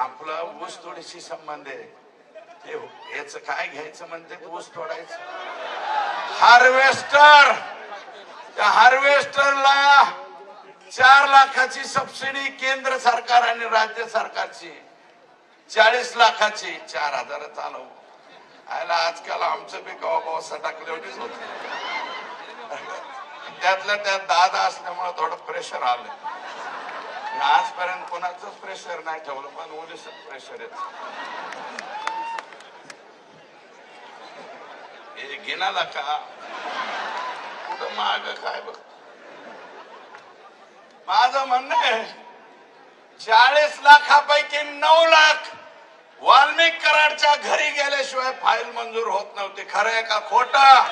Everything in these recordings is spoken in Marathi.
आपला ऊस तोडीशी संबंध आहे. ते याच काय घ्यायचं म्हणते ऊस तोडायचं. हार्वेस्टर, त्या हार्वेस्टरला 4 लाखाची सबसिडी केंद्र सरकार आणि राज्य सरकारची, 40 लाखाची 4,000 चालव. आयला आजकाल आमचं बी कवा सटाकलेवटीच होत. त्यातल्या त्यात दादा असल्यामुळे थोडं प्रेशर आलं. आजपर्यंत कोणाचंच प्रेशर नाही ठेवलं, पण ओलीस प्रेशर येत. हे घेणाला का कुठं माग काय बघ. माझं म्हणणं आहे 40 लाखापैकी 9 लाख वाल्मिक कराडच्या घरी गेल्याशिवाय फाईल मंजूर होत नव्हती. खरं आहे का खोटं?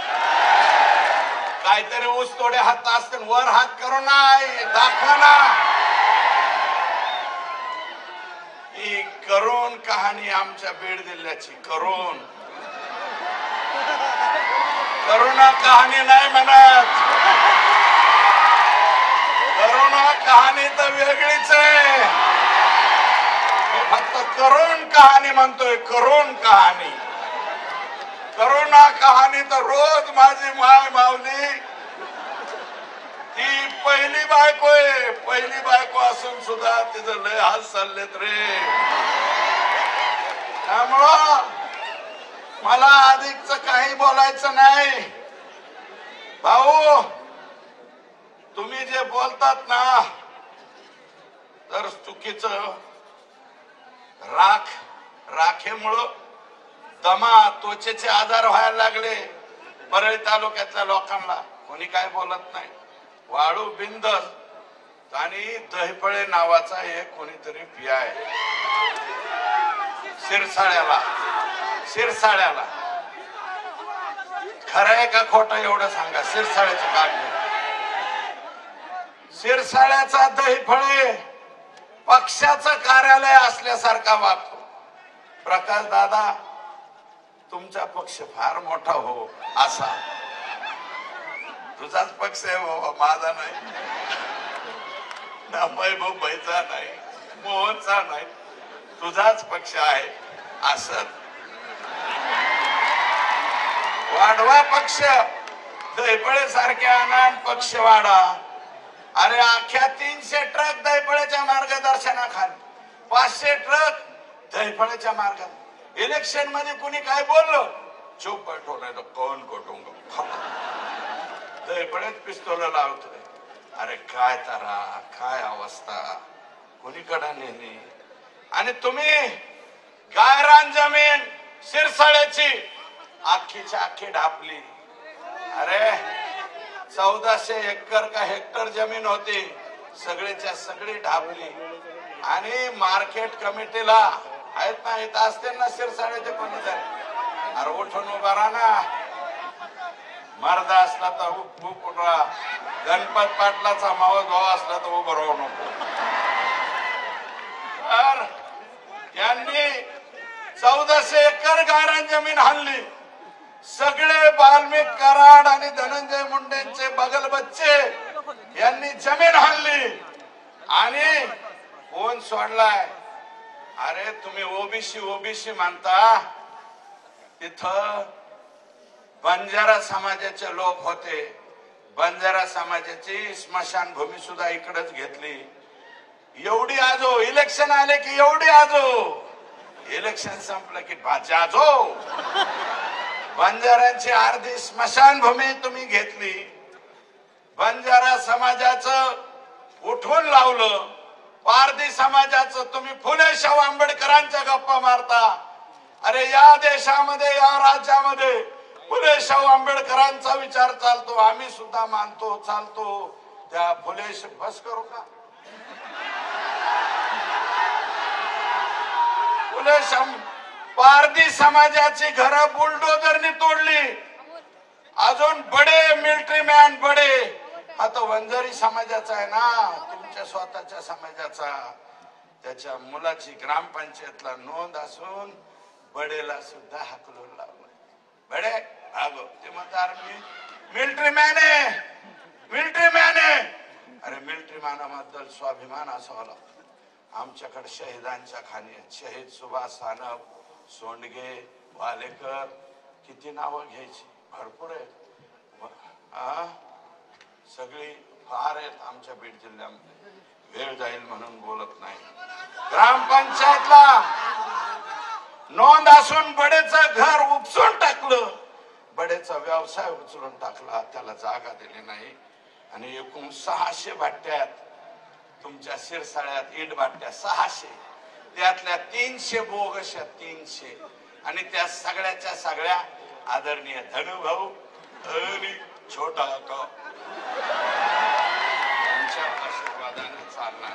काहीतरी ऊस तोडे हात असते, वर हात करू नाही दाखवा ना. ही करून कहाणी आमच्या बीड जिल्ह्याची. करुणा कहाणी नाही म्हणत, करुणा कहाणी तर वेगळीच आहे. फक्त करुण कहाणी म्हणतोय. करुणा कहाणी तर रोज माझी माय माऊली, ती पहिली बायको आहे. पहिली बायको असून सुद्धा तिचं लय हाल चाललेत रे. त्यामुळं मला अधिकच काही बोलायचं नाही. भाऊ, तुम्ही जे बोलतात ना तर चुकीचं. राखेमुळं दमा, त्वचेचे आजार व्हायला लागले परळी तालुक्यातल्या लोकांना. कोणी काय बोलत नाही. वाळू बिंदस आणि दहीफळे नावाचा एक कोणीतरी पियाय शिरसाळ्याला. खरं आहे का खोटं एवढं सांगा. शिरसाळ्याचं काढलं. शिरसाळ्याचा दहीफळे पक्षाचं कार्यालय असल्यासारखा वागतो. प्रकाश दादा, तुमचा पक्ष फार मोठा हो असा. तुझाच पक्ष आहे बाबा, माझा नाही ना. भाईचा नाही, मोहनचा नाही, तुझाच पक्ष आहे. असं वाढवा पक्ष. दहीफळे सारख्या अनाम पक्ष वाढा. अरे अख्ख्या 300 ट्रक दहीफळ्याच्या मार्गदर्शनाखाली, 500 ट्रक दहीफळ्याच्या मार्गात. इलेक्शन मध्ये कुणी काय बोललो चुप बैठो नाही तो कोण कोटुंग दहीफळ्यात पिस्तोल लावतोय. अरे काय तारा, काय अवस्था, कुणीकडे नेली. आणि तुम्ही गायरान जमीन शिरसाळ्याची अख्खीच्या अख्खी ढापली. अरे 1400 एकर का हेक्टर जमीन होती, सगळीच्या सगळी ढापली. आणि मार्केट कमिटीला आहेत ना, इथं असते ना शिरसाळ्याचे कोणीतरी. अरे उठून उभा राहा ना. मर्दा असला तर खूप उठवा. गणपत पाटलाचा मावस भाऊ असला तर उभं राहू नको. तर यांनी 1400 एकर गायरान जमीन हल्ली. सगळे वाल्मिक कराड आणि धनंजय मुंडेंचे बगल बच्चे यांनी जमीन हल्ली. आणि कोण सोडलाय? अरे तुम्ही ओबीसी मानता. तिथं बंजारा समाजाचे लोक होते. बंजारा समाजाची स्मशानभूमी सुद्धा इकडेच घेतली. एवढी आजो इलेक्शन आले की एवढी आजो, इलेक्शन संपलं की बाजाजो. बंजाऱ्यांची अर्धी स्मशानभूमी तुम्ही घेतली. बंजारा समाजाचं उठवून लावलं. पारधी समाजाचं तुम्ही फुले शाहू आंबेडकरांच्या गप्पा मारता. अरे या देशामध्ये, या राज्यामध्ये फुले शाहू आंबेडकरांचा विचार चालतो. आम्ही सुद्धा मानतो, चालतो. त्या फुले बस करू का? फुले पारधी समाजाची घरं बुलडोजरनी तोडली. अजून बडे मिलिटरी मॅन बडे. आता वंजारी समाजाचा आहे ना, तुमच्या स्वतःच्या समाजाचा. त्याच्या मुलाची ग्रामपंचायतला नोंद असून बडेला सुद्धा हाकलून लावलं. बडे अगो ते म्हणतात मिलिटरी मॅन आहे, मिलिटरी मॅन आहे. अरे मिलिटरी मॅनाबद्दल स्वाभिमान असावा लागतो. आमच्याकडे शहीदांच्या खाणी आहेत. शहीद सुभाष सानप, सोंडगे, वालेकर, किती नावं घ्यायची, भरपूर आहेत. सगळी फार आहेत आमच्या बीड जिल्ह्यामध्ये. वेळ जाईल म्हणून बोलत नाही. ग्रामपंचायतला नोंद असून बडेचं घर उपसून टाकलं, बडेचा व्यवसाय उचलून टाकला, त्याला जागा दिली नाही. आणि एकूण 600 भाट्यात तुमच्या शिरसाळ्यात इट भाट्या 600, त्यातल्या 300 बोगस आहेत, 300. आणि त्या सगळ्याच्या सगळ्या आदरणीय धनुभाऊ आणि छोटा यांच्या आशीर्वादाने चालणार.